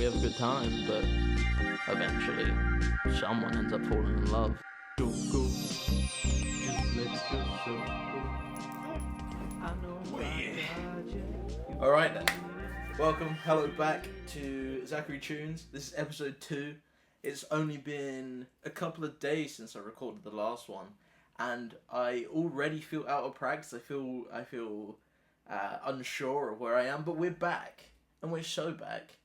we have a good time, but eventually someone ends up falling in love. Go, go, just let yourself go. I know. Alright then, welcome, hello back to ZacharyTunes. This is episode 2. It's only been a couple of days since I recorded the last one, and I already feel out of practice. I feel unsure of where I am, but we're back, and we're so back,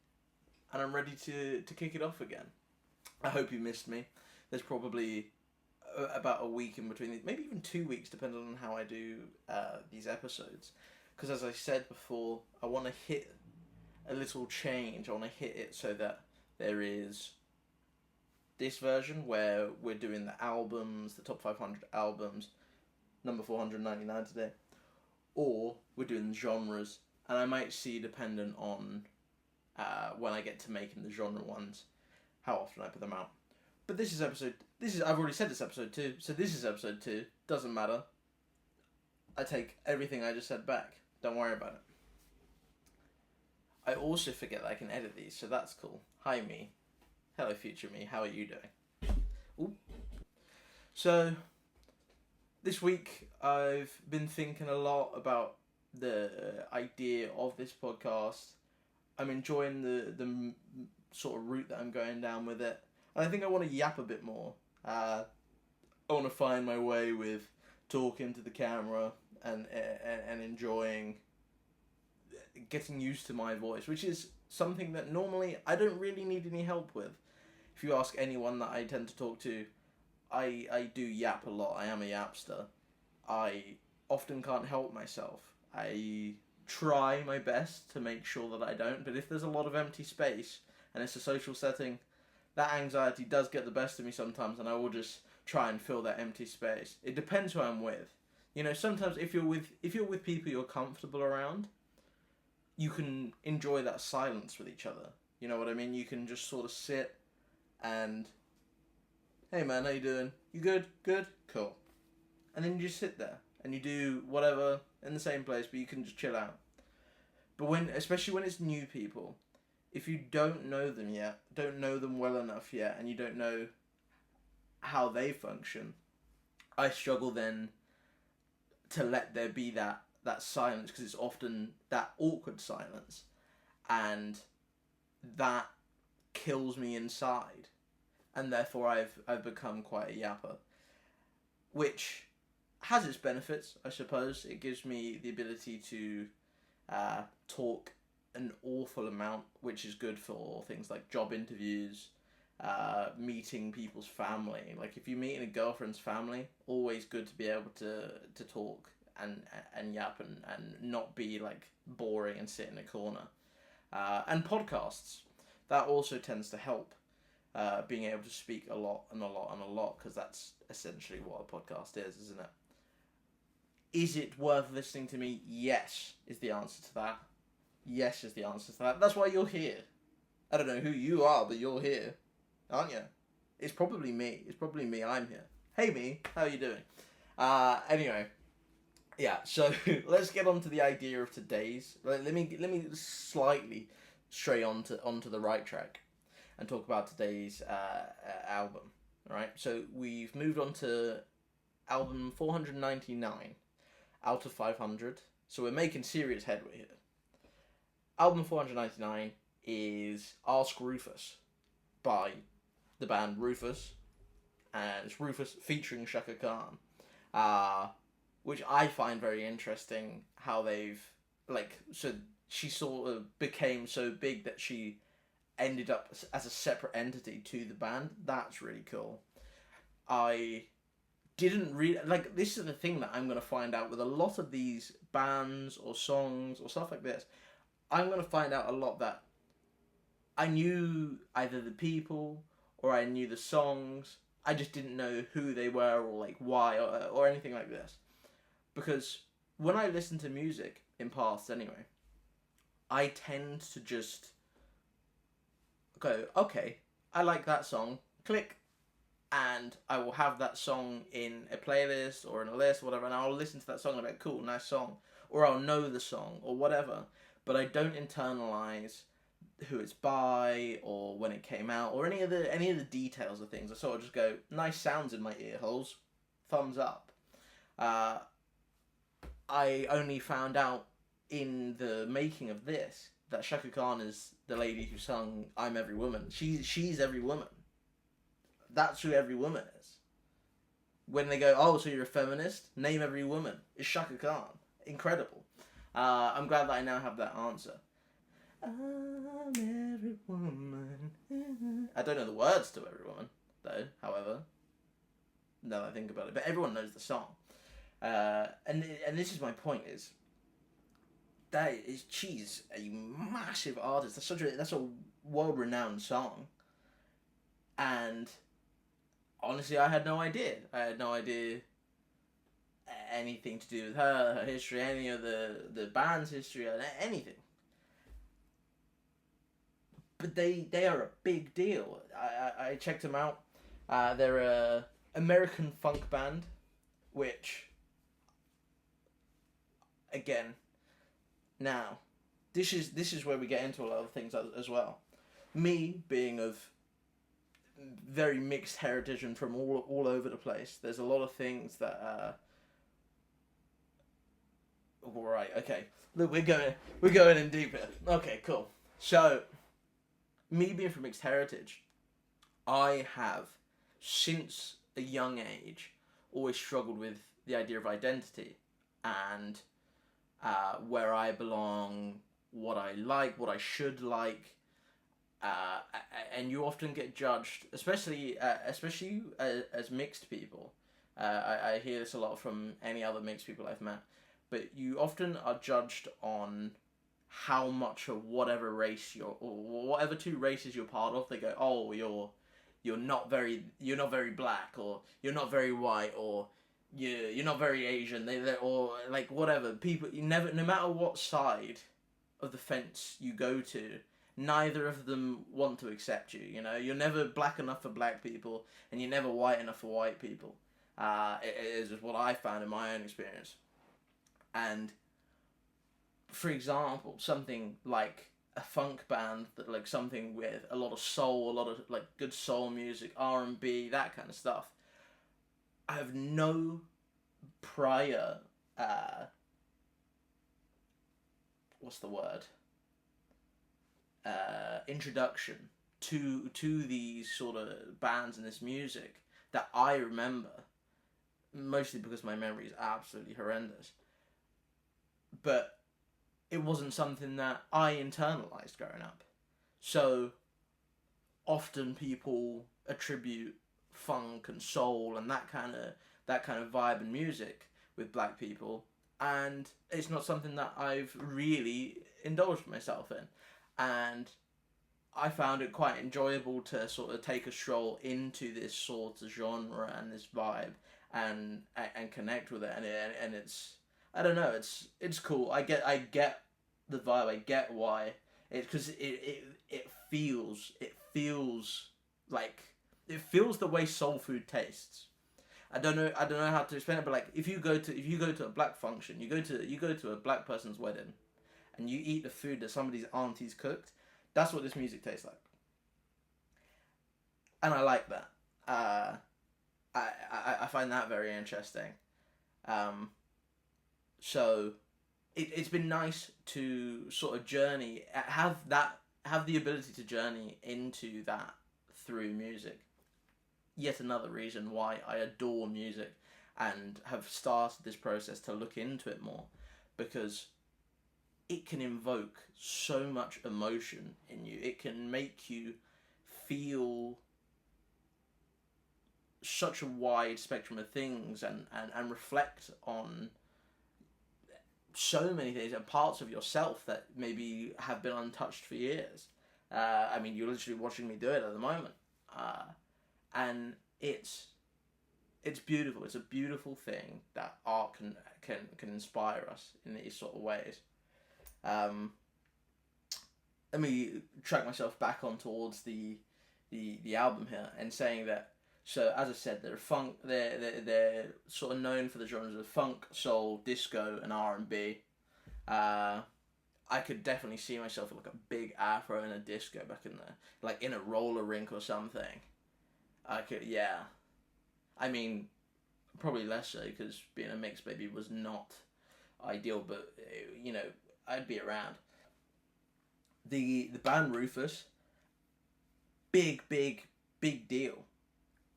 and I'm ready to kick it off again. I hope you missed me. There's probably about a week in between, maybe even 2 weeks, depending on how I do these episodes. Because as I said before, I want to hit a little change. I want to hit it so that there is this version where we're doing the albums, the top 500 albums, number 499 today, or we're doing genres, and I might see, dependent on when I get to making the genre ones, how often I put them out. But I've already said this episode 2, so this is episode 2, doesn't matter. I take everything I just said back, don't worry about it. I also forget that I can edit these, so that's cool. Hi me. Hello future me, how are you doing? Ooh. So, this week I've been thinking a lot about the idea of this podcast. I'm enjoying the sort of route that I'm going down with it. And I think I want to yap a bit more. I want to find my way with talking to the camera and enjoying getting used to my voice, which is something that normally I don't really need any help with. If you ask anyone that I tend to talk to, I do yap a lot. I am a yapster. I often can't help myself. I try my best to make sure that I don't, but if there's a lot of empty space and it's a social setting, that anxiety does get the best of me sometimes, and I will just try and fill that empty space. It depends who I'm with. You know, sometimes if you're with people you're comfortable around, you can enjoy that silence with each other. You know what I mean? You can just sort of sit and, hey man, how you doing? You good? Good? Cool. And then you just sit there and you do whatever in the same place, but you can just chill out. But especially when it's new people, if you don't know them yet, don't know them well enough yet, and you don't know how they function, I struggle then to let there be that silence, because it's often that awkward silence, and that kills me inside, and therefore I've become quite a yapper, which has its benefits, I suppose. It gives me the ability to talk an awful amount, which is good for things like job interviews, meeting people's family. Like if you're meeting a girlfriend's family, always good to be able to talk and yap and not be like boring and sit in a corner. And podcasts, that also tends to help, being able to speak a lot and a lot and a lot, because that's essentially what a podcast is, isn't it? Is it worth listening to me? Yes, is the answer to that. Yes is the answer to that. That's why you're here. I don't know who you are, but you're here, aren't you? It's probably me. I'm here. Hey me, how are you doing? Anyway, yeah. So let's get on to the idea of today's. Let me slightly stray onto the right track and talk about today's album. All right. So we've moved on to album 499 out of 500. So we're making serious headway here. Album 499 is Ask Rufus by the band Rufus, and it's Rufus featuring Chaka Khan, which I find very interesting how they've, so she sort of became so big that she ended up as a separate entity to the band. That's really cool. I didn't really, this is the thing that I'm going to find out with a lot of these bands or songs or stuff like this. I'm going to find out a lot that I knew either the people or I knew the songs. I just didn't know who they were or why or anything like this. Because when I listen to music, in past anyway, I tend to just go, okay, I like that song, click, and I will have that song in a playlist or in a list or whatever, and I'll listen to that song and be like, cool, nice song. Or I'll know the song or whatever. But I don't internalize who it's by or when it came out or any of the details of things. I sort of just go, nice sounds in my ear holes, thumbs up. I only found out in the making of this that Chaka Khan is the lady who sung "I'm Every Woman." She's every woman. That's who every woman is. When they go, oh, so you're a feminist? Name every woman. It's Chaka Khan. Incredible. I'm glad that I now have that answer. I'm every woman. I don't know the words to Every Woman, though, however, now that I think about it. But everyone knows the song. And this is my point, is she's a massive artist. That's a world-renowned song. And honestly, I had no idea. I had no idea anything to do with her history, any of the band's history, anything. But they are a big deal. I checked them out. They're a American funk band, which, again, now, this is where we get into a lot of things as well. Me being of very mixed heritage and from all over the place, there's a lot of things that alright, okay. Look, we're going in deeper. Okay, cool. So, me being from mixed heritage, I have, since a young age, always struggled with the idea of identity and where I belong, what I like, what I should like, and you often get judged, especially as mixed people. I hear this a lot from any other mixed people I've met, but you often are judged on how much of whatever race or whatever two races you're part of. They go, oh, you're not very black, or you're not very white, or you're not very Asian. Or like whatever. People, no matter what side of the fence you go to, neither of them want to accept you. You know, you're never black enough for black people, and you're never white enough for white people. It is just what I found in my own experience. And for example, something like a funk band, that like something with a lot of soul, a lot of like good soul music, R&B, that kind of stuff. I have no prior introduction to these sort of bands and this music that I remember, mostly because my memory is absolutely horrendous. But it wasn't something that I internalized growing up. So often people attribute funk and soul and that kind of vibe and music with black people, and it's not something that I've really indulged myself in. And I found it quite enjoyable to sort of take a stroll into this sort of genre and this vibe and connect with it, and it's, I don't know, it's cool. I get the vibe. I get why because it feels like, it feels the way soul food tastes. I don't know how to explain it, but like if you go to a black function, you go to a black person's wedding, and you eat the food that somebody's auntie's cooked, that's what this music tastes like. And I like that. I find that very interesting. So it's been nice to sort of journey, have the ability to journey into that through music. Yet another reason why I adore music and have started this process to look into it more, because it can invoke so much emotion in you. It can make you feel such a wide spectrum of things and reflect on so many things and parts of yourself that maybe have been untouched for years. I mean, you're literally watching me do it at the moment. And it's beautiful. It's a beautiful thing that art can inspire us in these sort of ways. Let me track myself back on towards the album here and saying that. So as I said, they're sort of known for the genres of funk, soul, disco, and R&B. I could definitely see myself with like a big afro and a disco back in there, like in a roller rink or something. I could, yeah. I mean, probably less so because being a mixed baby was not ideal, but you know, I'd be around. The band Rufus, big deal,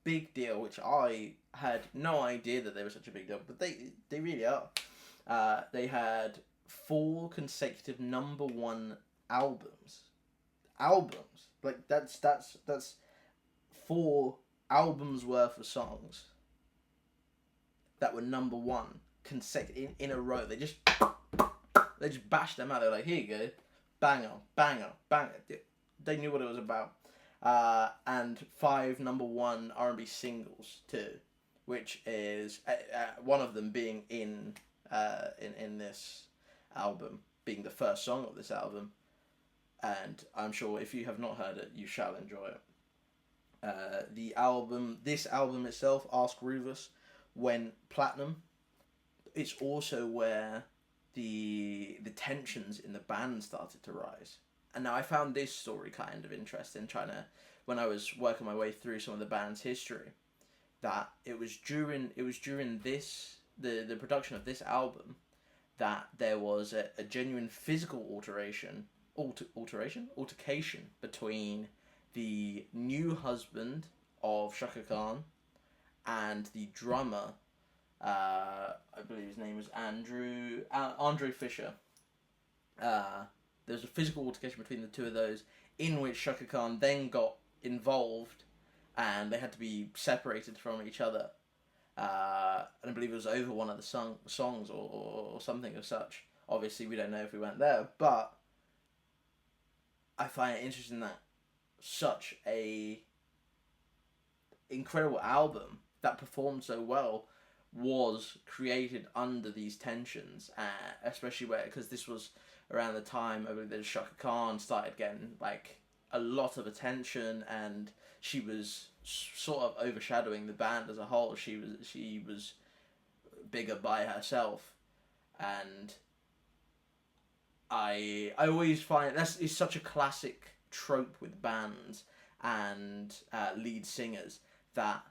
which I had no idea that they were such a big deal, but they really are. They had 4 consecutive #1 albums. Like that's 4 albums worth of songs that were #1 consecutive in a row. They just bashed them out. They're like, here you go, banger. They knew what it was about. And 5 #1 R&B singles too, which is one of them being in this album, being the first song of this album, and I'm sure if you have not heard it, you shall enjoy it. This album itself, Ask Rufus, went platinum. It's also where the tensions in the band started to rise. And now I found this story kind of interesting, when I was working my way through some of the band's history, that it was during this the production of this album that there was a genuine physical altercation between the new husband of Chaka Khan and the drummer. I believe his name was Andre Fisher. There was a physical altercation between the two of those, in which Chaka Khan then got involved, and they had to be separated from each other. And I believe it was over one of the songs or something of such. Obviously, we don't know if we went there, but I find it interesting that such a incredible album that performed so well was created under these tensions, especially because this was around the time I believe that Chaka Khan started getting like a lot of attention, and she was sort of overshadowing the band as a whole. She was bigger by herself, and I always find it's such a classic trope with bands and lead singers, that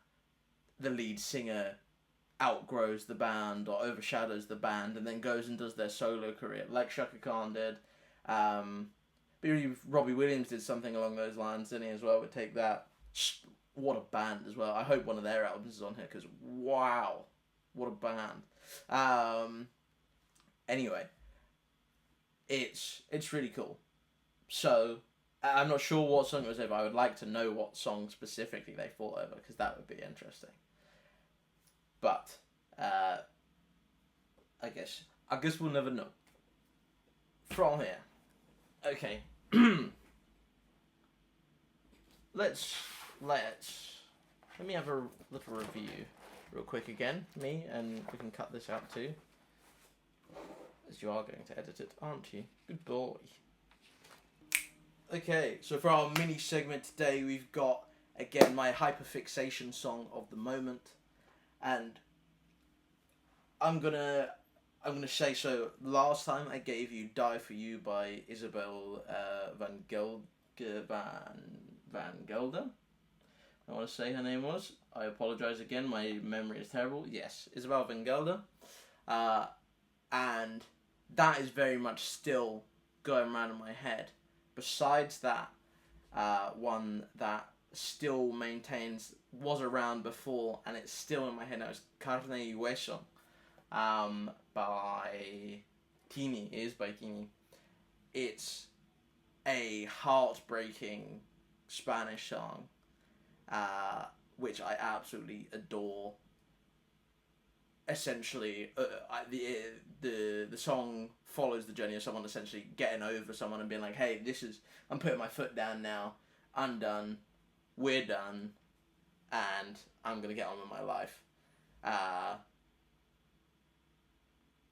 the lead singer outgrows the band or overshadows the band and then goes and does their solo career, like Chaka Khan did. Robbie Williams did something along those lines, didn't he, as well, with Take That. What a band as well. I hope one of their albums is on here, because wow, what a band. Anyway, it's really cool. So I'm not sure what song it was over. I would like to know what song specifically they fought over, because that would be interesting. But I guess we'll never know. From here, okay. Let me have a little review real quick again, me, and we can cut this out too, as you are going to edit it, aren't you? Good boy. Okay, so for our mini segment today, we've got again my Hyperfixation song of the moment, and I'm gonna say, so last time I gave you Die For You by Isabel Van Gelder. I want to say her name was. I apologise again, my memory is terrible. Yes, Isabel Van Gelder. And that is very much still going around in my head. Besides that, one that still was around before and it's still in my head now, is Carne, Hueso by TINI. It's a heartbreaking Spanish song, which I absolutely adore. Essentially, the song follows the journey of someone essentially getting over someone and being like, hey, I'm putting my foot down now, I'm done, we're done, and I'm gonna get on with my life.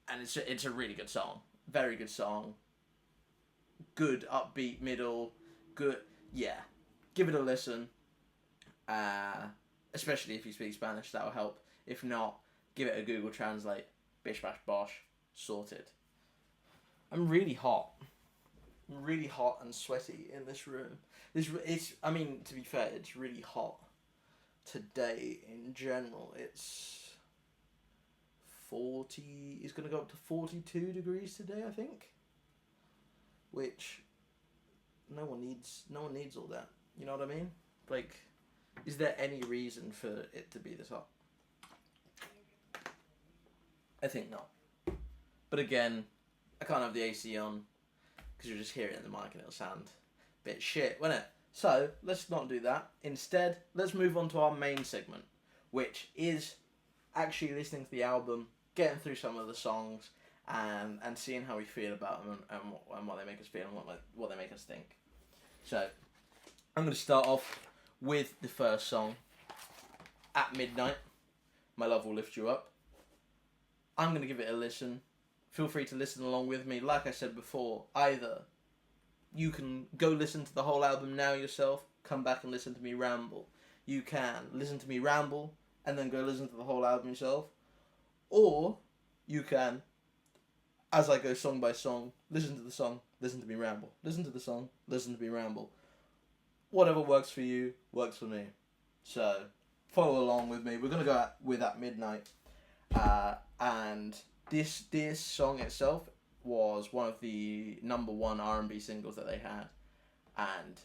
And it's a really good song, very good song, good upbeat middle, good, yeah, give it a listen, especially if you speak Spanish, that'll help. If not, give it a Google Translate, bish bash bosh, sorted. I'm really hot. really hot and sweaty in this room. I mean, to be fair, it's really hot today in general. It's 40, it's going to go up to 42 degrees today, I think. Which, no one needs all that. You know what I mean? Like, is there any reason for it to be this hot? I think not. But again, I can't have the AC on, because you'll just hear it in the mic and it'll sound a bit shit, won't it? So, let's not do that. Instead, let's move on to our main segment, which is actually listening to the album, getting through some of the songs, and seeing how we feel about them and what they make us feel and what they make us think. So, I'm going to start off with the first song, At Midnight, My Love Will Lift You Up. I'm going to give it a listen. Feel free to listen along with me. Like I said before, either you can go listen to the whole album now yourself, come back and listen to me ramble. You can listen to me ramble and then go listen to the whole album yourself. Or you can, as I go song by song, listen to the song, listen to me ramble. Listen to the song, listen to me ramble. Whatever works for you, works for me. So, follow along with me. We're going to go with At Midnight. And this song itself was one of the #1 R&B singles that they had. And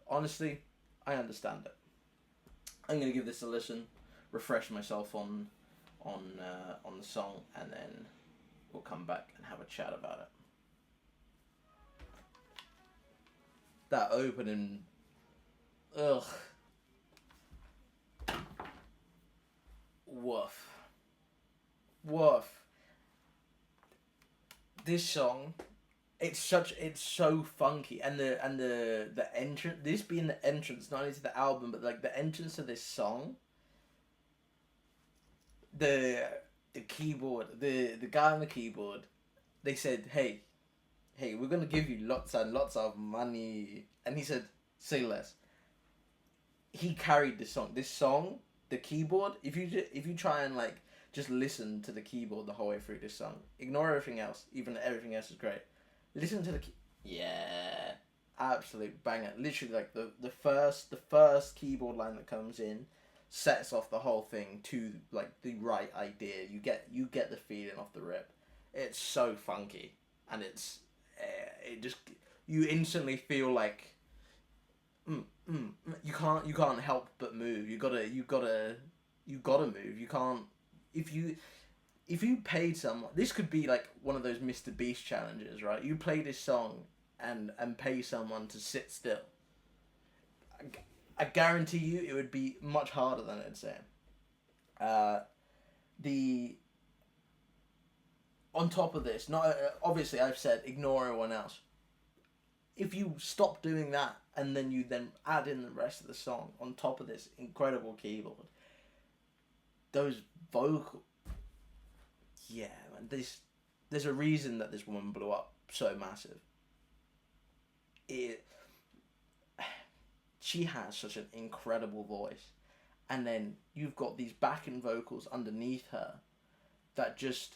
honestly, I understand it. I'm going to give this a listen, refresh myself on the song, and then we'll come back and have a chat about it. That opening, ugh, woof. This song, it's so funky, and the entrance. This being the entrance, not only to the album, but like the entrance to this song. The keyboard, the guy on the keyboard, they said, hey, we're gonna give you lots and lots of money, and he said, say less. He carried this song. This song, the keyboard. If you try and like just listen to the keyboard the whole way through this song, ignore everything else. Even though everything else is great. Listen to the yeah, absolute banger. Literally, like the first keyboard line that comes in sets off the whole thing to like the right idea. You get the feeling off the rip. It's so funky, and it just, you instantly feel like you can't help but move. You gotta move. You can't, if you paid someone, this could be like one of those Mr. Beast challenges, right? You play this song and pay someone to sit still. I guarantee you it would be much harder than it'd seem. On top of this, not obviously I've said ignore everyone else. If you stop doing that and then you add in the rest of the song on top of this incredible keyboard, those vocal, yeah, man, there's a reason that this woman blew up so massive. She has such an incredible voice, and then you've got these backing vocals underneath her that just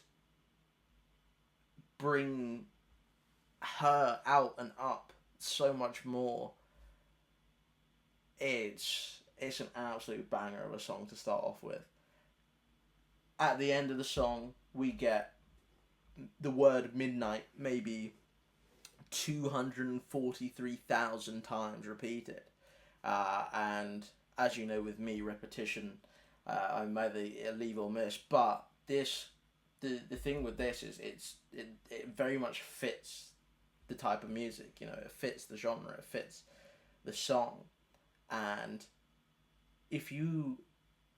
bring her out and up so much more. It's an absolute banger of a song to start off with. At the end of the song, we get the word midnight maybe 243,000 times repeated. And as you know, with me, repetition, I'm either leave or miss. But the thing with this is it very much fits the type of music. You know, it fits the genre, it fits the song. And if you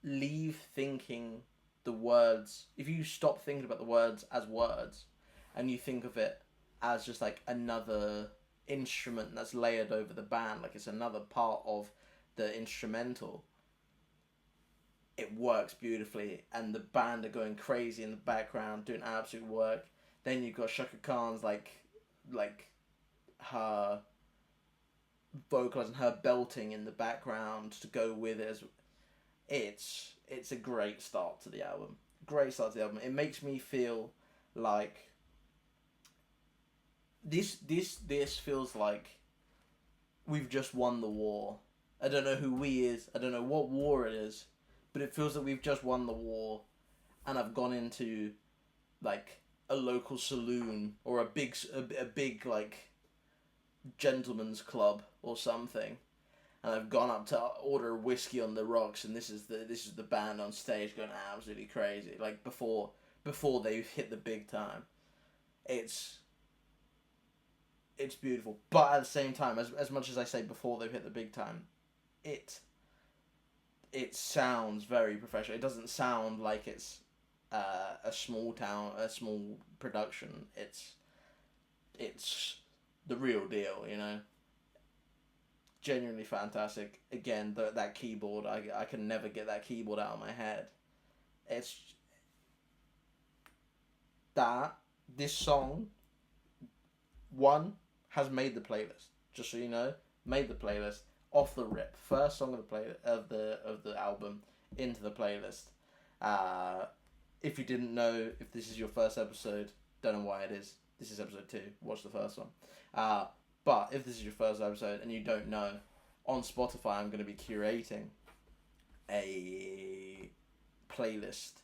leave thinking the words, if you stop thinking about the words as words, and you think of it as just like another instrument that's layered over the band, like it's another part of the instrumental, it works beautifully, and the band are going crazy in the background doing absolute work. Then you've got Chaka Khan's like her vocals and her belting in the background to go with it. It's a great start to the album. It makes me feel like this feels like we've just won the war. I don't know who we is. I don't know what war it is, but it feels like we've just won the war, and I've gone into like a local saloon or a big like gentleman's club or something, and I've gone up to order whiskey on the rocks, and this is the band on stage going absolutely crazy, like before they've hit the big time. It's beautiful, but at the same time, as much as I say before they've hit the big time, it sounds very professional. It doesn't sound like it's a small production. It's the real deal, you know. Genuinely fantastic. Again, that keyboard, I can never get that keyboard out of my head. It's this song has made the playlist. Just so you know, made the playlist off the rip. First song of the album into the playlist. If you didn't know, if this is your first episode, don't know why it is. This is episode 2. Watch the first one. But if this is your first episode and you don't know, on Spotify I'm going to be curating a playlist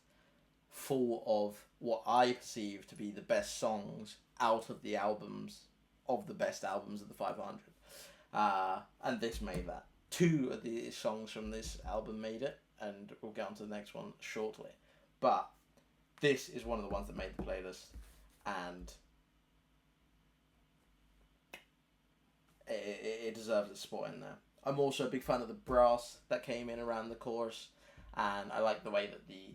full of what I perceive to be the best songs out of the albums, of the best albums of the 500. And this made that. 2 of the songs from this album made it, and we'll get on to the next one shortly. But this is one of the ones that made the playlist, and it deserves a spot in there. I'm also a big fan of the brass that came in around the chorus, and I like the way that the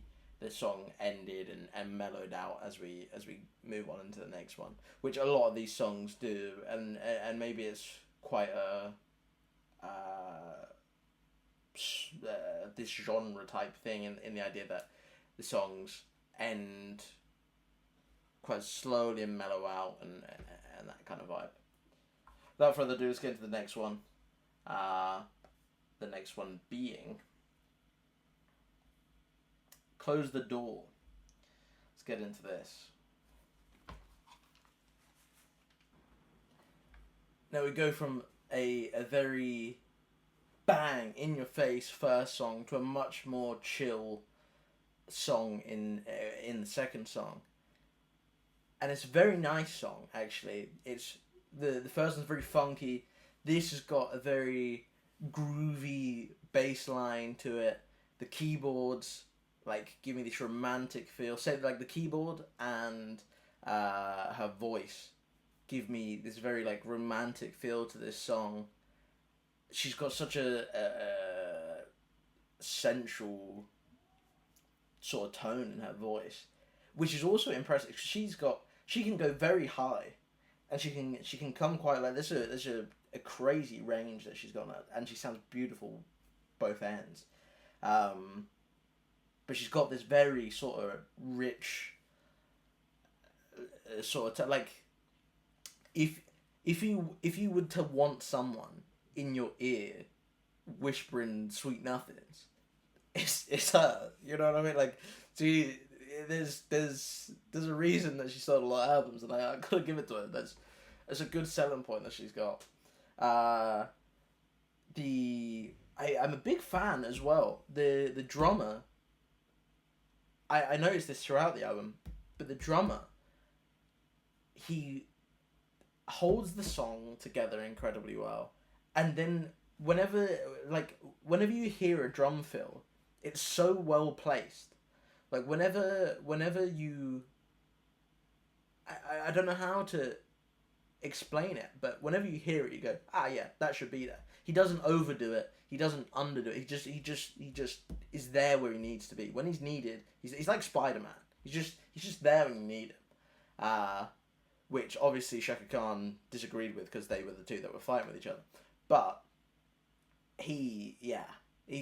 song ended and mellowed out as we move on into the next one, which a lot of these songs do, and maybe it's quite this genre type thing in the idea that the songs end quite slowly and mellow out and that kind of vibe. Without further ado, let's get into the next one. The next one being Close the Door. Let's get into this. Now we go from a very bang, in your face first song to a much more chill song in the second song. And it's a very nice song, actually. It's the first one's very funky. This has got a very groovy bass line to it. The keyboards like give me this romantic feel. Say like the keyboard and her voice give me this very like romantic feel to this song. She's got such a sensual sort of tone in her voice, which is also impressive. She can go very high, and she can come quite like there's a crazy range that she's got, and she sounds beautiful both ends. But she's got this very sort of rich sort of like if you were to want someone in your ear whispering sweet nothings, it's her. You know what I mean? Like, there's a reason that she sold a lot of albums, and I gotta give it to her. That's a good selling point that she's got. I'm a big fan as well. The drummer. I noticed this throughout the album, but the drummer, he holds the song together incredibly well, and then whenever you hear a drum fill, it's so well placed. Like whenever you, I don't know how to explain it, but whenever you hear it, you go, yeah, that should be there. He doesn't overdo it. He doesn't underdo it. He just is there where he needs to be. When he's needed, he's like Spider-Man. He's just there when you need him. Which obviously Shaka Khan disagreed with because they were the two that were fighting with each other. But he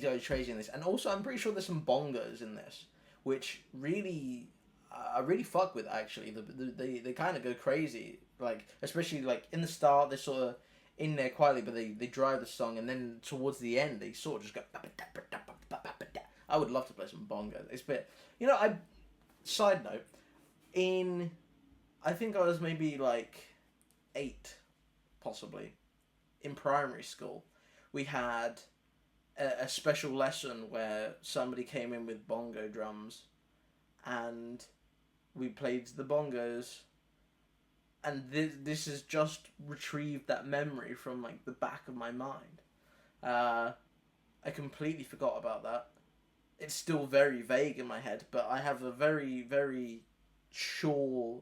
goes crazy in this, and also I'm pretty sure there's some bongos in this, which really I really fuck with actually. They kind of go crazy, like especially like in the start they're sort of in there quietly, but they drive the song, and then towards the end they sort of just go. I would love to play some bongos. It's a bit, side note, I think I was maybe like 8, possibly, in primary school, we had a special lesson where somebody came in with bongo drums, and we played the bongos, and this has just retrieved that memory from like the back of my mind. I completely forgot about that. It's still very vague in my head, but I have a very, very sure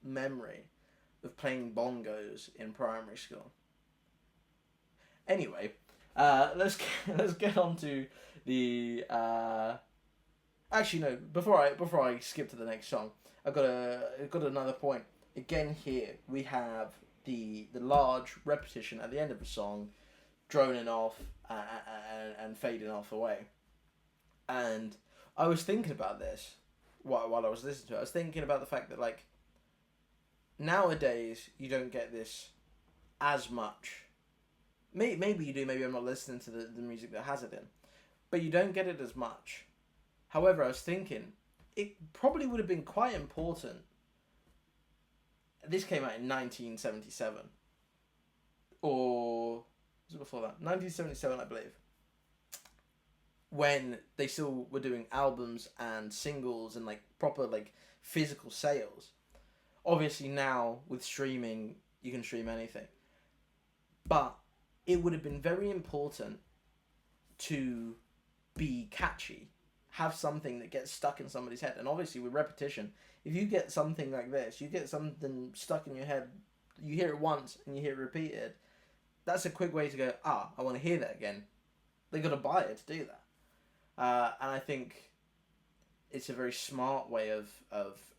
memory of playing bongos in primary school. Anyway, let's get on to the. Actually, no. Before I skip to the next song, I've got another point. Again, here we have the large repetition at the end of the song, droning off and fading off away. And I was thinking about this while I was listening to it. I was thinking about the fact that, like, nowadays you don't get this as much. Maybe you do, maybe I'm not listening to the music that has it in. But you don't get it as much. However, I was thinking, it probably would have been quite important. This came out in 1977. Or was it before that? 1977, I believe. When they still were doing albums and singles and like proper like physical sales. Obviously now with streaming, you can stream anything. But it would have been very important to be catchy, have something that gets stuck in somebody's head. And obviously with repetition, if you get something like this, you get something stuck in your head, you hear it once and you hear it repeated, that's a quick way to go, I want to hear that again. They got to buy it to do that. And I think it's a very smart way of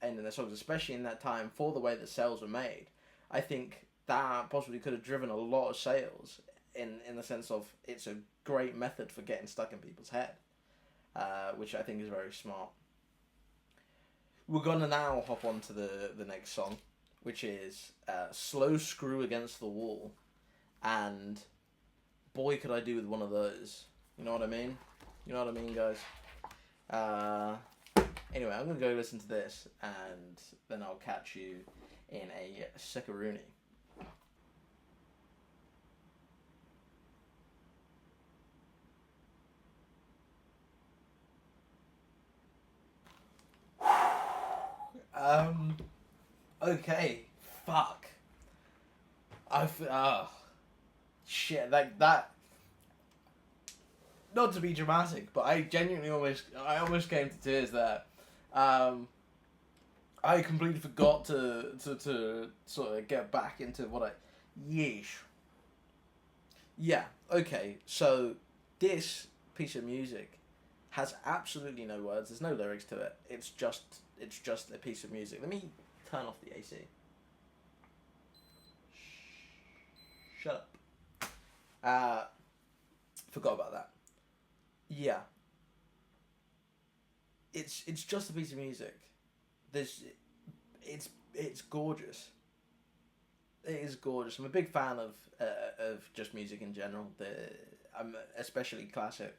ending their songs, especially in that time, for the way that sales were made. I think that possibly could have driven a lot of sales in the sense of it's a great method for getting stuck in people's head, which I think is very smart. We're going to now hop on to the next song, which is Slow Screw Against the Wall. And boy, could I do with one of those. You know what I mean? You know what I mean, guys? Anyway, I'm going to go listen to this, and then I'll catch you in a Zachary. Okay, fuck. Shit, like that. Not to be dramatic, but I genuinely almost came to tears there. I completely forgot to sort of get back into what I... Yeesh. Yeah, okay, so this piece of music has absolutely no words, there's no lyrics to it, it's just a piece of music. Let me turn off the AC. Shut up. Forgot about that. Yeah. It's just a piece of music. It's gorgeous. It is gorgeous. I'm a big fan of just music in general. I'm especially classic.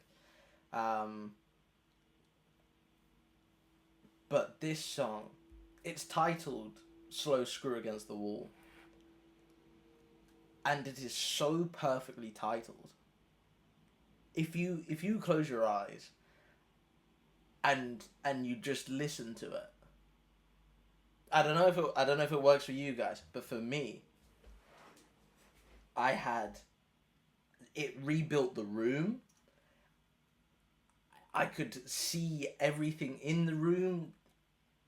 But this song, it's titled Slow Screw Against the Wall. And it is so perfectly titled. If you close your eyes and you just listen to it, I don't know if it works for you guys, but for me, it rebuilt the room. I could see everything in the room.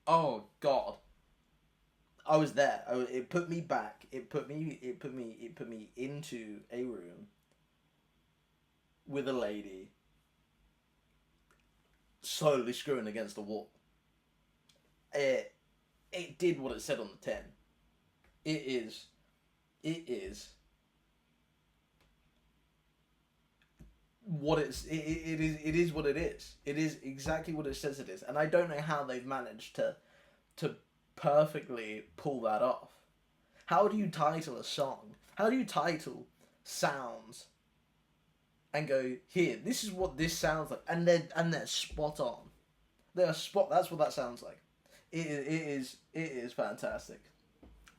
Oh God. I was there. It put me back. It put me into a room with a lady slowly screwing against the wall. It did what it said on the tin. It is what it is what it is. It is exactly what it says it is. And I don't know how they've managed to perfectly pull that off. How do you title a song? How do you title sounds and go, here, this is what this sounds like, and they're spot on. They're spot. That's what that sounds like. It is fantastic.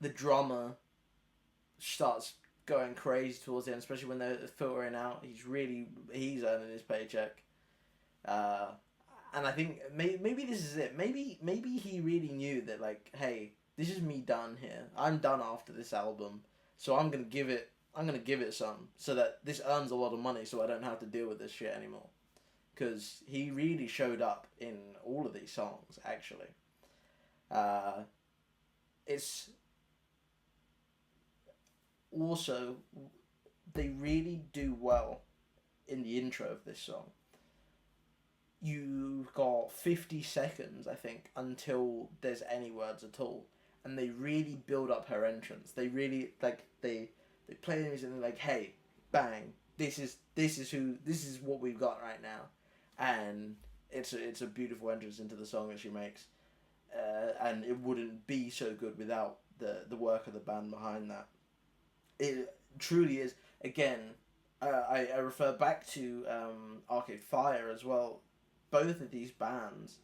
the drummer starts going crazy towards the end, especially when they're filtering out. He's earning his paycheck. And I think maybe this is it. Maybe he really knew that, like, hey, this is me done here. I'm done after this album, so I'm gonna give it some, so that this earns a lot of money, so I don't have to deal with this shit anymore. Because he really showed up in all of these songs, actually. It's also, they really do well in the intro of this song. You've got 50 seconds, I think, until there's any words at all, and they really build up her entrance. They really, like, they play the music and they're like, hey, bang, this is what we've got right now, and it's a beautiful entrance into the song that she makes, and it wouldn't be so good without the work of the band behind that. It truly is. Again, I refer back to Arcade Fire as well. Both of these bands,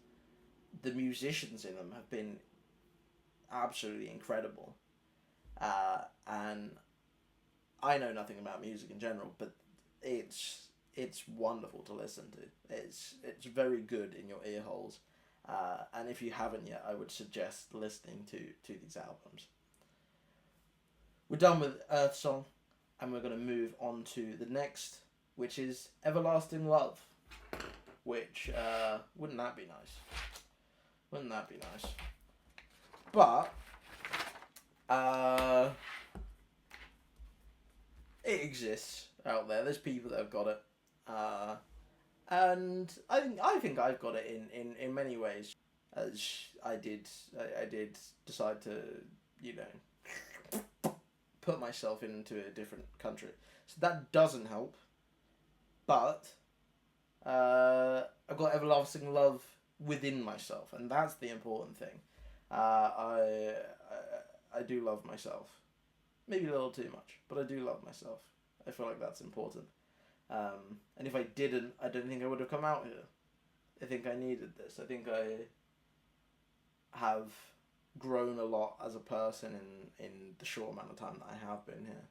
the musicians in them have been absolutely incredible. And I know nothing about music in general, but it's wonderful to listen to. It's very good in your ear holes. And if you haven't yet, I would suggest listening to these albums. We're done with Earth Song, and we're going to move on to the next, which is Everlasting Love. Which, wouldn't that be nice? Wouldn't that be nice? But, it exists out there. There's people that have got it. And I think I've got it in many ways. As I did decide to, put myself into a different country. So that doesn't help. But I've got everlasting love within myself, and that's the important thing. I do love myself, maybe a little too much, but I do love myself. I feel like that's important. And if I didn't, I don't think I would have come out here. I think I needed this. I think I have grown a lot as a person in the short amount of time that I have been here,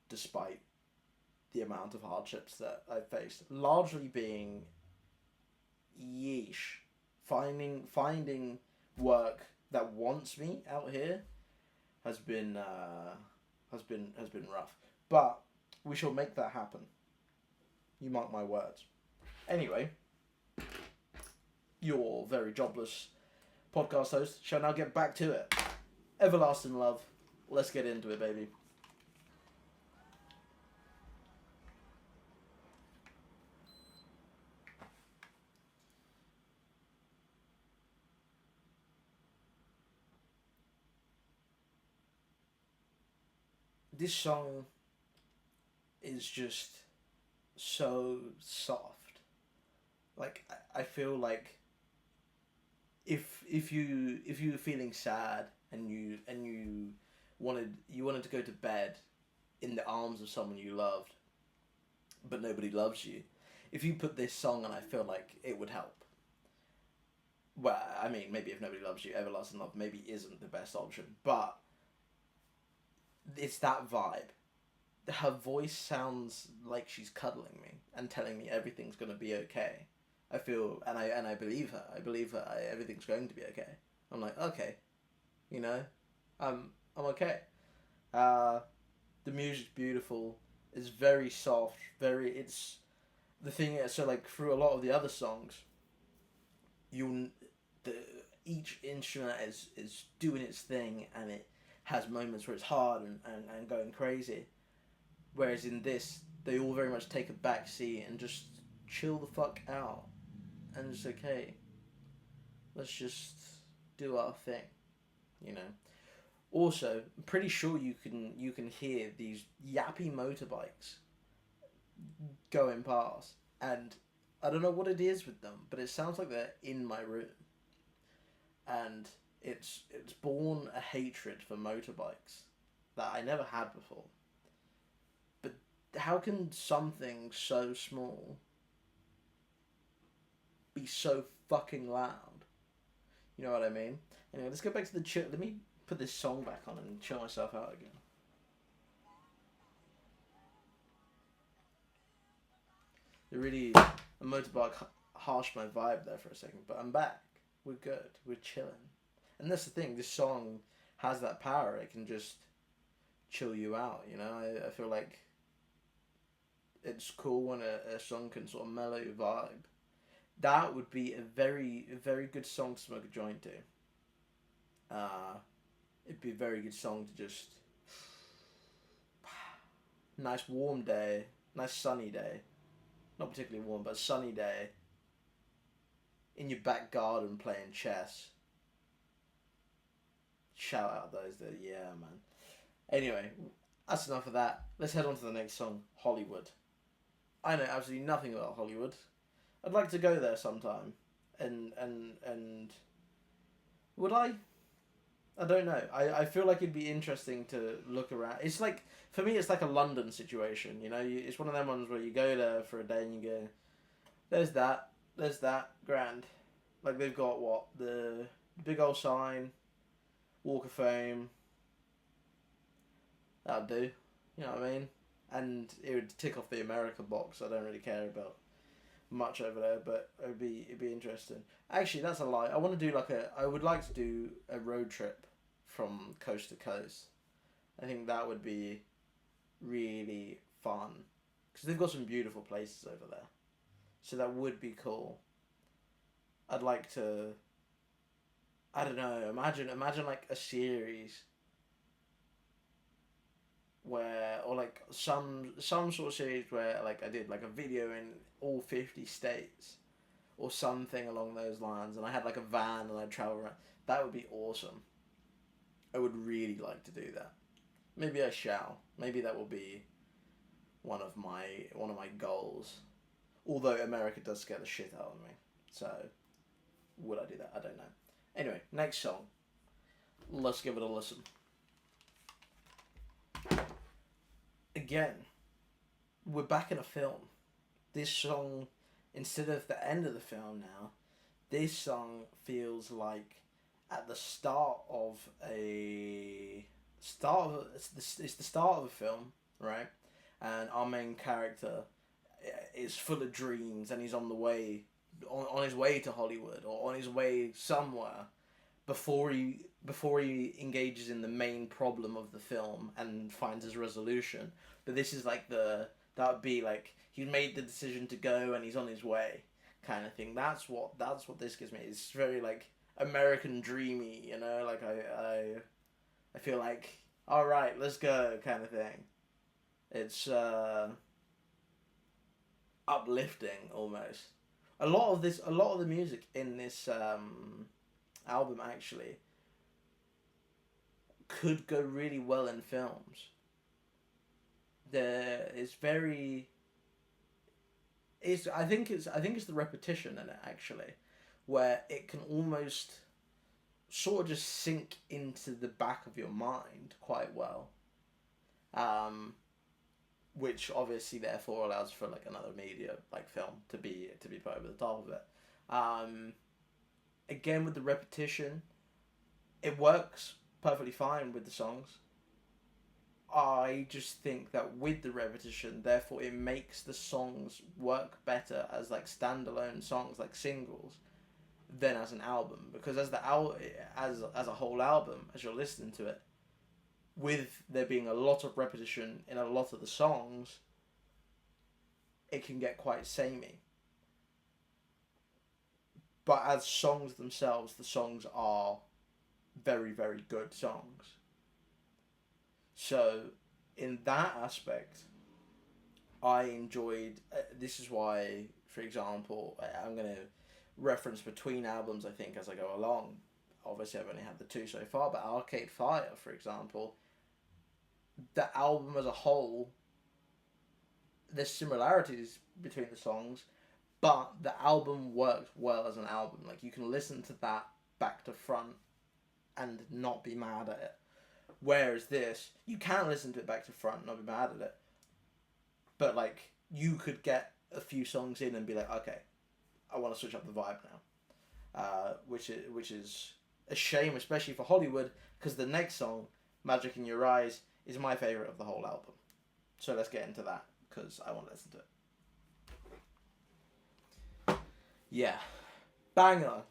despite the amount of hardships that I've faced, largely being yeesh. Finding work that wants me out here has been rough. But we shall make that happen. You mark my words. Anyway, your very jobless podcast host shall now get back to it. Everlasting Love. Let's get into it, baby. This song is just so soft. Like, I feel like if you were feeling sad and you wanted to go to bed in the arms of someone you loved, but nobody loves you, if you put this song on, I feel like it would help. Well, I mean, maybe if nobody loves you, Everlasting Love maybe isn't the best option, but it's that vibe. Her voice sounds like she's cuddling me and telling me everything's gonna be okay. I feel, and I believe her. Everything's going to be okay. I'm like, okay, I'm okay. The music's beautiful. It's very soft. It's the thing. So like through a lot of the other songs, each instrument is doing its thing, and it has moments where it's hard and going crazy. Whereas in this, they all very much take a back seat and just chill the fuck out. And it's okay. Let's just do our thing, Also, I'm pretty sure you can hear these yappy motorbikes going past. And I don't know what it is with them, but it sounds like they're in my room. And it's born a hatred for motorbikes that I never had before. But how can something so small be so fucking loud? You know what I mean? Anyway, let's go back to the chill. Let me put this song back on and chill myself out again. It really, a motorbike harshed my vibe there for a second, but I'm back. We're good. We're chilling. And that's the thing. This song has that power. It can just chill you out. You know, I feel like it's cool when a song can sort of mellow your vibe. That would be a very good song to smoke a joint to. It'd be a very good song to just nice warm day, nice sunny day, not particularly warm, but a sunny day in your back garden playing chess. Shout out those that, yeah, man. Anyway, that's enough of that. Let's head on to the next song, Hollywood. I know absolutely nothing about Hollywood. I'd like to go there sometime, and would I? I don't know. I feel like it'd be interesting to look around. It's like, for me, it's like a London situation, you know? It's one of them ones where you go there for a day and you go, there's that, grand. Like, they've got, what, the big old sign, Walk of Fame. That'd do. You know what I mean? And it would tick off the America box. I don't really care about much over there, but it'd be interesting. Actually, that's a lie. I want to do I would like to do a road trip from coast to coast. I think that would be really fun because they've got some beautiful places over there. So that would be cool. I'd like to, I don't know, imagine like a series where, or like some sort of series where like I did like a video in all 50 states or something along those lines, and I had like a van and I'd travel around. That would be awesome. I would really like to do that. Maybe I shall. Maybe that will be one of my goals. Although America does scare the shit out of me. So would I do that? I don't know. Anyway, next song. Let's give it a listen. Again, we're back in a film. This song, instead of the end of the film now, this song feels like at the start of it's the start of a film, right? And our main character is full of dreams, and he's on the way, on his way to Hollywood or on his way somewhere, before he engages in the main problem of the film and finds his resolution. But this is like that would be like he's made the decision to go and he's on his way, kind of thing. That's what this gives me. It's very like American dreamy, you know. Like I feel like, all right, let's go, kind of thing. It's uplifting almost. A lot of the music in this album actually could go really well in films. I think it's the repetition in it actually, where it can almost sort of just sink into the back of your mind quite well. Which obviously therefore allows for like another media like film to be put over the top of it. Again, with the repetition, it works perfectly fine with the songs. I just think that with the repetition, therefore it makes the songs work better as like standalone songs, like singles, than as an album. Because as a whole album, as you're listening to it, with there being a lot of repetition in a lot of the songs, it can get quite samey. But as songs themselves, the songs are very, very good songs. So, in that aspect, I enjoyed... this is why, for example, I'm going to reference between albums, I think, as I go along. Obviously, I've only had the two so far, but Arcade Fire, for example, the album as a whole, there's similarities between the songs, but the album works well as an album. Like, you can listen to that back to front and not be mad at it. Whereas this, you can listen to it back to front and not be mad at it. But, like, you could get a few songs in and be like, okay, I want to switch up the vibe which is a shame, especially for Hollywood, because the next song, Magic in Your Eyes, is my favourite of the whole album. So let's get into that, because I want to listen to it. Yeah. Banger.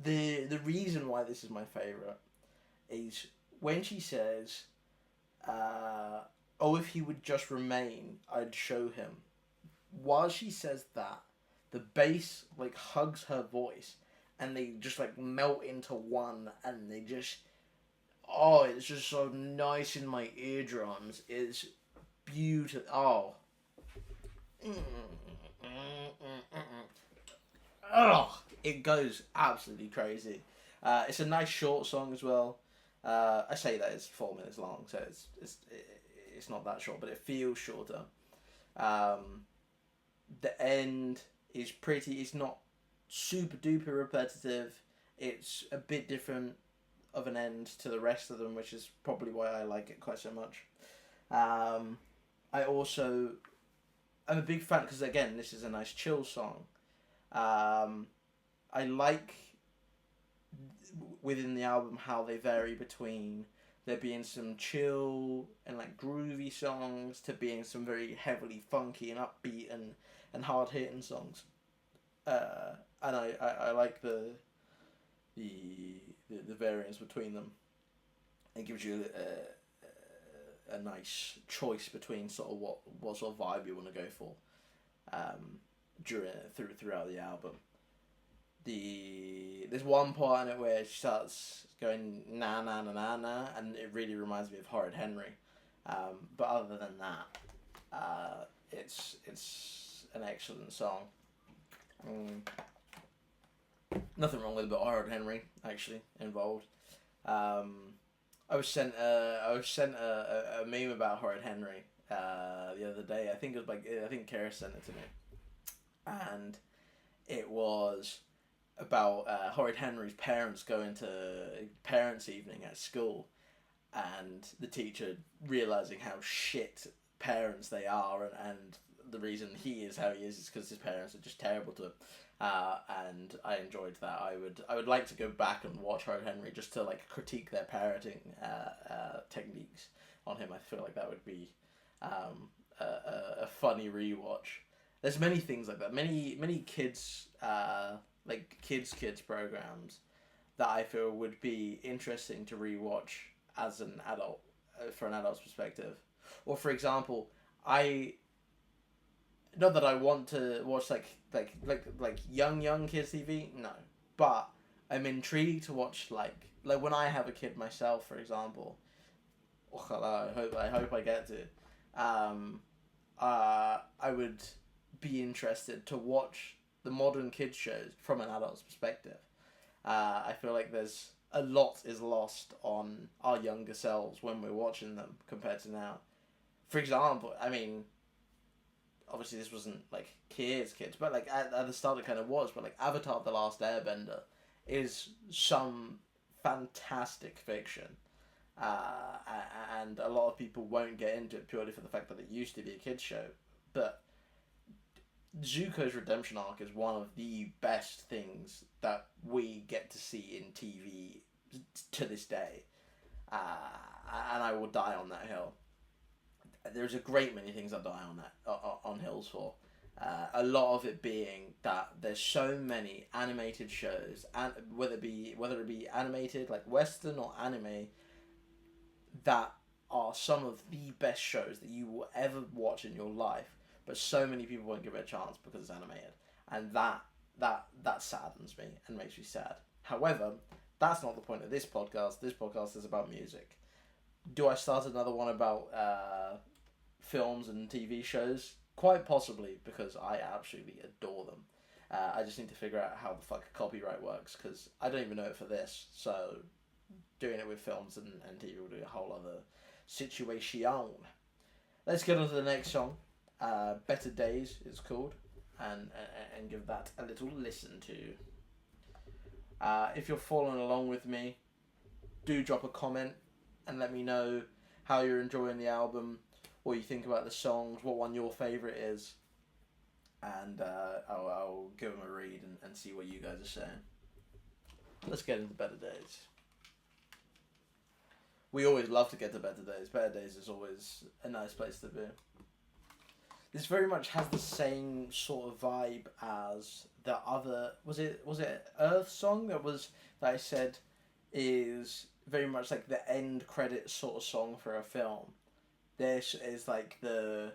The reason why this is my favourite is when she says, oh, if he would just remain, I'd show him. While she says that, the bass like hugs her voice, and they just like melt into one, and they just, oh, it's just so nice in my eardrums. It's beautiful. Oh. Oh, it goes absolutely crazy. It's a nice short song as well. I say that it's 4 minutes long, so it's not that short, but it feels shorter. The end is pretty. It's not super duper repetitive. It's a bit different of an end to the rest of them, which is probably why I like it quite so much. I'm a big fan because, again, this is a nice chill song. I like within the album how they vary between there being some chill and like groovy songs to being some very heavily funky and upbeat and hard hitting songs. And I like the variance between them. It gives you a nice choice between sort of what sort of vibe you want to go for throughout the album. There's one part in it where she starts going na na na na na, and it really reminds me of Horrid Henry. But other than that, it's an excellent song. Nothing wrong with a bit of Horrid Henry actually involved. I was sent a meme about Horrid Henry the other day. I think Kara sent it to me, and it was about Horrid Henry's parents going to parents' evening at school, and the teacher realising how shit parents they are, and the reason he is how he is because his parents are just terrible to him. And I enjoyed that. I would like to go back and watch Horrid Henry just to like critique their parenting techniques on him. I feel like that would be a funny rewatch. There's many things like that. Many kids like kids programs that I feel would be interesting to rewatch as an adult, for an adult's perspective. Or for example, not that I want to watch like young kids TV, no. But I'm intrigued to watch like when I have a kid myself, for example. I hope I get to. I would be interested to watch the modern kids shows from an adult's perspective. I feel like there's a lot is lost on our younger selves when we're watching them compared to now. For example, I mean, obviously this wasn't like kids, but like at the start it kind of was, but like Avatar: The Last Airbender is some fantastic fiction. And a lot of people won't get into it purely for the fact that it used to be a kids show. But Zuko's redemption arc is one of the best things that we get to see in TV to this day. And I will die on that hill. There's a great many things I die on hills for. A lot of it being that there's so many animated shows, and whether it be animated like Western or anime, that are some of the best shows that you will ever watch in your life, but so many people won't give it a chance because it's animated, and that saddens me and makes me sad. However, that's not the point of this podcast. This podcast is about music. Do I start another one about films and TV shows? Quite possibly, because I absolutely adore them. I just need to figure out how the fuck copyright works, because I don't even know it for this, so doing it with films and TV will be a whole other situation. Let's get on to the next song. Better Days it's called, and give that a little listen to. If you're following along with me, do drop a comment and let me know how you're enjoying the album, what you think about the songs, what one your favourite is. and I'll give them a read and see what you guys are saying. Let's get into Better Days. We always love to get to Better Days. Better Days is always a nice place to be. This very much has the same sort of vibe as the other. Was it Earth song that I said is very much like the end credit sort of song for a film. This is like the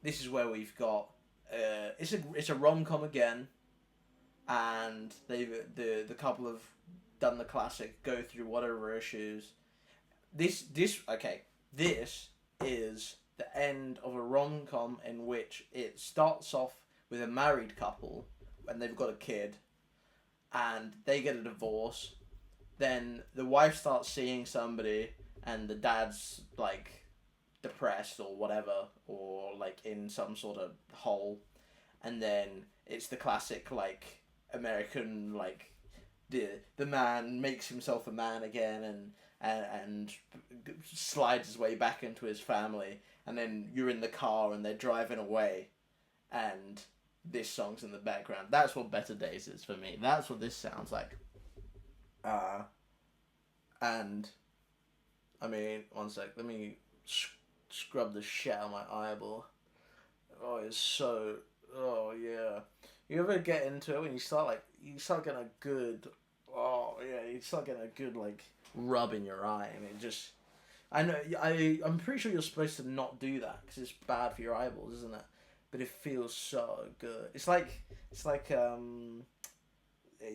this is where we've got it's a rom-com again, and the couple have done the classic, go through whatever issues. This is the end of a rom-com in which it starts off with a married couple and they've got a kid and they get a divorce. Then the wife starts seeing somebody and the dad's like depressed or whatever, or like in some sort of hole, and then it's the classic like American like the man makes himself a man again and slides his way back into his family, and then you're in the car and they're driving away and this song's in the background. That's what Better Days is for me. That's what this sounds like. And I mean, one sec, let me scrub the shit out of my eyeball. Oh, it's so, oh yeah. You ever get into it when you start getting a good, oh yeah, you start getting a good like rub in your eye, and it just, I'm pretty sure you're supposed to not do that because it's bad for your eyeballs, isn't it? But it feels so good. It's like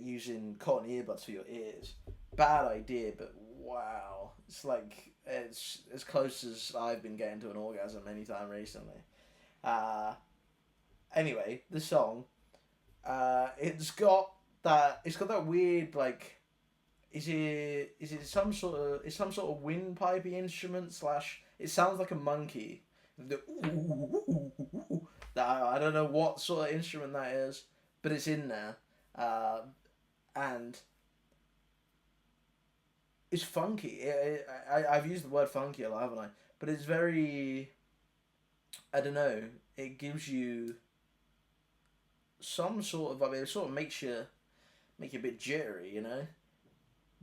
using cotton earbuds for your ears. Bad idea, but wow, it's as close as I've been getting to an orgasm any time recently. Anyway, the song, it's got that weird like, is it some sort of windpipey instrument / it sounds like a monkey. The I don't know what sort of instrument that is, but it's in there, and it's funky. I've used the word funky a lot, haven't I? But it's very, I don't know, it gives you some sort of, I mean, it sort of make you a bit jittery, you know?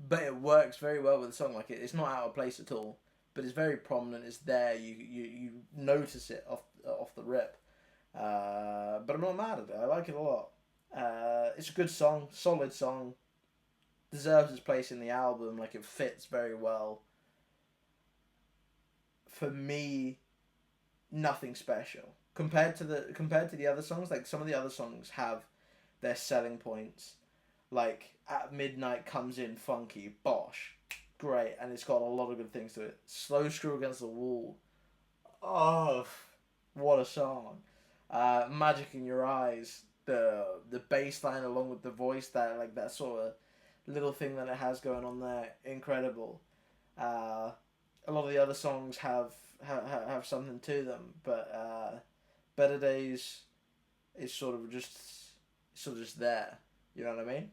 But it works very well with the song. Like, it's not out of place at all, but it's very prominent, it's there, you notice it off the rip. But I'm not mad at it, I like it a lot. It's a good song, solid song, deserves its place in the album, like it fits very well. For me, nothing special. Compared to the other songs, like some of the other songs have their selling points. Like At Midnight comes in funky, bosh, great, and it's got a lot of good things to it. Slow Screw Against the Wall, oh, what a song. Magic in Your Eyes, the bass line along with the voice, that sort of little thing that it has going on there, incredible. A lot of the other songs have something to them, but Better Days is sort of just there. You know what I mean?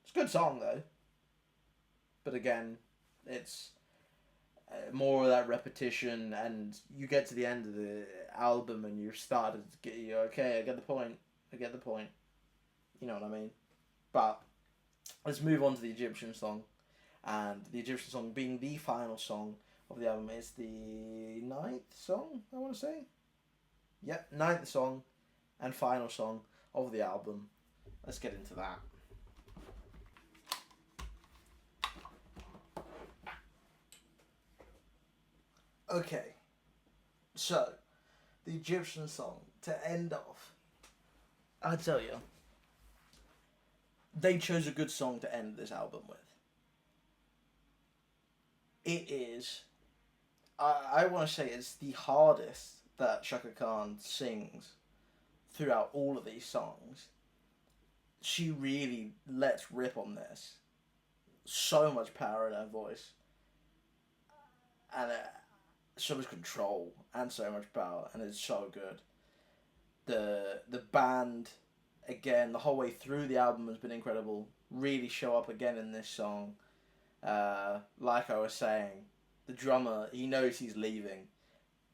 It's a good song though, but again, it's more of that repetition, and you get to the end of the album and you're started to get okay. I get the point. You know what I mean? But let's move on to the Egyptian song, and the Egyptian song being the final song of the album is the 9th song, I want to say. Yep, 9th song and final song of the album. Let's get into that. Okay, so the Egyptian song to end off. I tell you, they chose a good song to end this album with. It is, I want to say it's the hardest that Chaka Khan sings throughout all of these songs. She really lets rip on this. So much power in her voice. And so much control and so much power, and it's so good. The band, again, the whole way through the album has been incredible. Really show up again in this song. Like I was saying, the drummer, he knows he's leaving,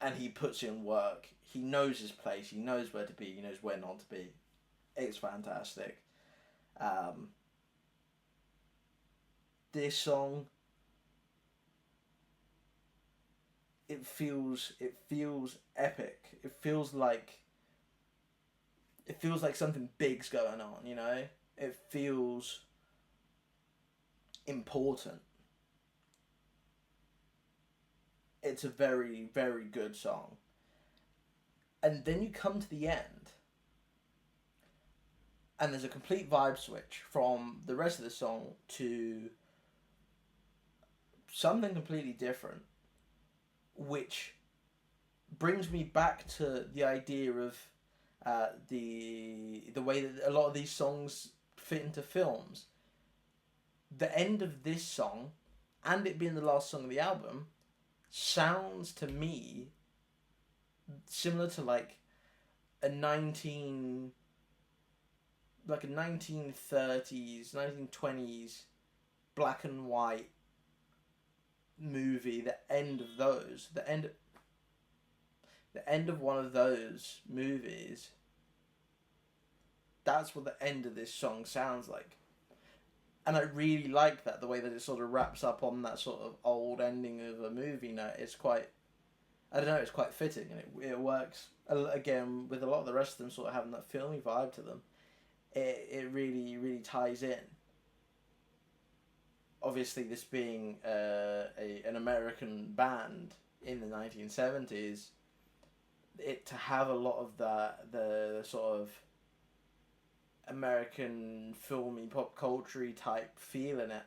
and he puts in work. He knows his place. He knows where to be. He knows where not to be. It's fantastic. This song, it feels epic. It feels like something big's going on, you know? It feels important. It's a very, very good song. And then you come to the end, and there's a complete vibe switch from the rest of the song to something completely different, which brings me back to the idea of the way that a lot of these songs fit into films. The end of this song, and it being the last song of the album, sounds to me similar to like a 1930s, 1920s black and white movie. The end of one of those movies, that's what the end of this song sounds like. And I really like that, the way that it sort of wraps up on that sort of old ending of a movie note. It's quite, I don't know, it's quite fitting, and it works. Again, with a lot of the rest of them sort of having that filmy vibe to them, it really, really ties in. Obviously, this being an American band in the 1970s, to have a lot of the sort of American filmy pop culture type feel in it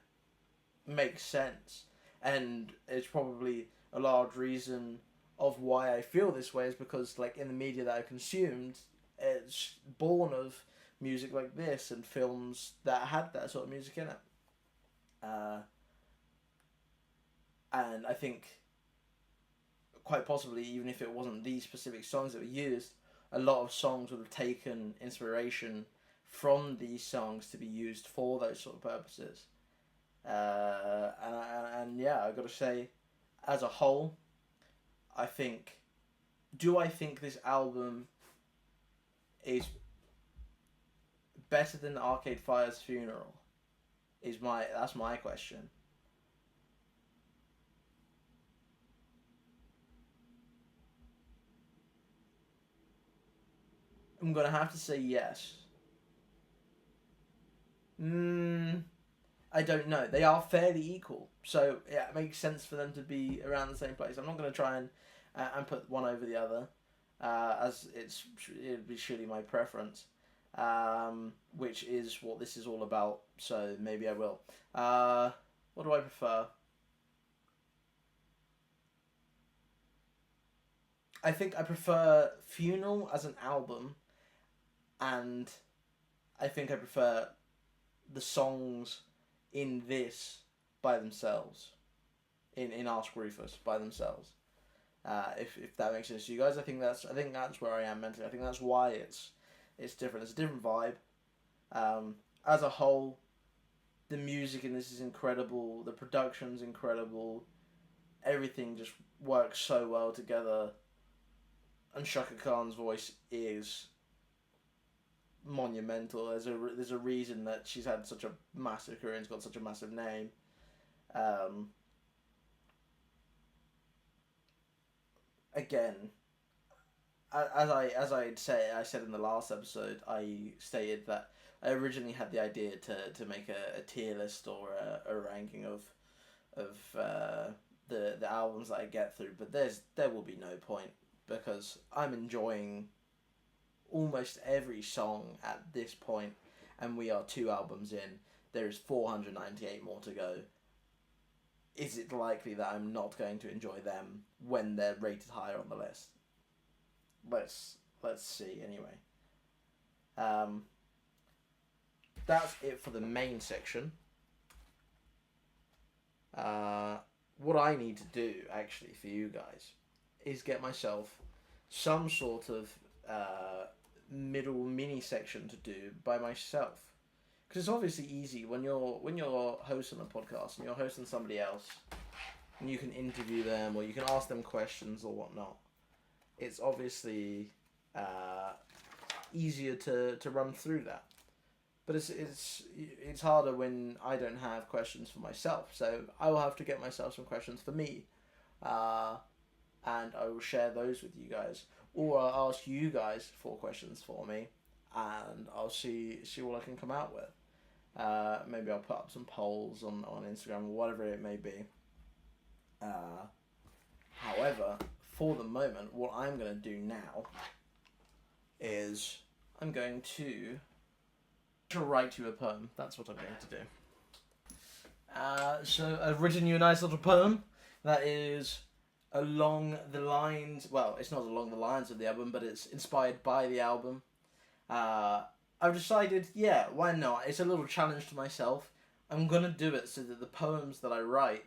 makes sense, and it's probably a large reason of why I feel this way, is because like in the media that I consumed, it's born of music like this and films that had that sort of music in it. And I think quite possibly, even if it wasn't these specific songs that were used, a lot of songs would have taken inspiration from these songs to be used for those sort of purposes. And yeah, I've got to say, as a whole, I think this album is better than Arcade Fire's Funeral? That's my question. I'm gonna have to say yes. I don't know. They are fairly equal, so yeah, it makes sense for them to be around the same place. I'm not going to try and put one over the other, as it'd be surely my preference, which is what this is all about. So maybe I will. What do I prefer? I think I prefer Funeral as an album, and I think I prefer the songs in this by themselves, in Ask Rufus by themselves. If that makes sense to you guys, I think that's where I am mentally. I think that's why it's different. It's a different vibe. As a whole, the music in this is incredible. The production's incredible. Everything just works so well together. And Shaka Khan's voice is monumental. There's a reason that she's had such a massive career and's got such a massive name. Again, as I said in the last episode, I stated that I originally had the idea to make a tier list or a ranking of the albums that I get through, but there will be no point, because I'm enjoying almost every song at this point, and we are 2 albums in. There is 498 more to go. Is it likely that I'm not going to enjoy them when they're rated higher on the list? Let's see anyway. That's it for the main section. What I need to do, actually, for you guys, is get myself some sort of middle mini section to do by myself, because it's obviously easy when you're hosting a podcast and you're hosting somebody else, and you can interview them or you can ask them questions or whatnot. it's obviously easier to run through that. But it's harder when I don't have questions for myself. So I will have to get myself some questions for me, and I will share those with you guys, or I'll ask you guys for questions for me, and I'll see what I can come out with. Maybe I'll put up some polls on Instagram or whatever it may be. However, for the moment, what I'm going to do now is I'm going to write you a poem. That's what I'm going to do. So I've written you a nice little poem that is along the lines... Well, it's not along the lines of the album, but it's inspired by the album. I've decided, yeah, why not? It's a little challenge to myself. I'm going to do it so that the poems that I write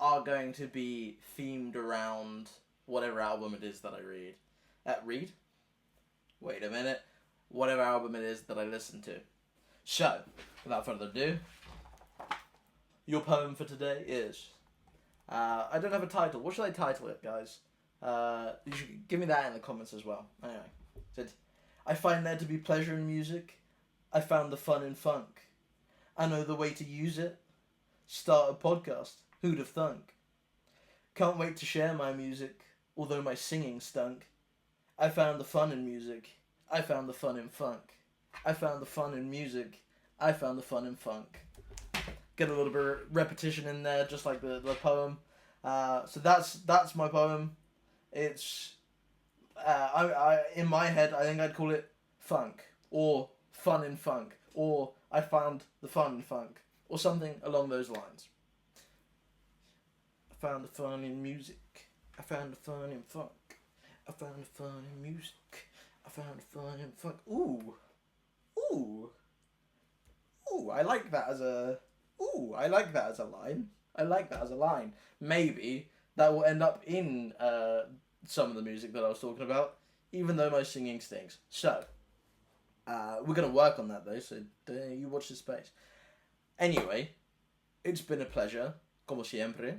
are going to be themed around whatever album it is that I read. Read? Wait a minute. Whatever album it is that I listen to. So, without further ado, your poem for today is... I don't have a title. What should I title it, guys? You should give me that in the comments as well. Anyway, so I find there to be pleasure in music. I found the fun in funk. I know the way to use it. Start a podcast. Who'd have thunk? Can't wait to share my music, although my singing stunk. I found the fun in music. I found the fun in funk. I found the fun in music. I found the fun in funk. Get a little bit of repetition in there, just like the poem. So that's my poem. It's I in my head I think I'd call it funk, or fun in funk, or I found the fun in funk, or something along those lines. I found the fun in music. I found the fun in funk. I found the fun in music. I found the fun in funk. Ooh. I like that as a... I like that as a line. Maybe that will end up in some of the music that I was talking about, even though my singing stinks. So, we're going to work on that though, so you watch this space. Anyway, it's been a pleasure, como siempre.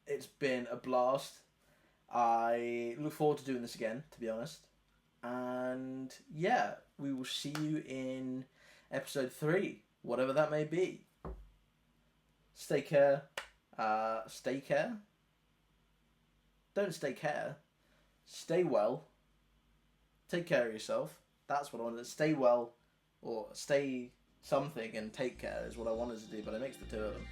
It's been a blast. I look forward to doing this again, to be honest. And yeah, we will see you in episode 3, whatever that may be. Stay care. Stay care? Don't stay care. Stay well. Take care of yourself. That's what I wanted. Stay well, or stay something and take care is what I wanted to do, but I mixed the two of them.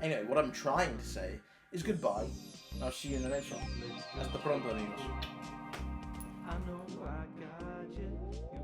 Anyway, what I'm trying to say is goodbye. I'll see you in the next one. Hasta pronto, amigos. I know I got you.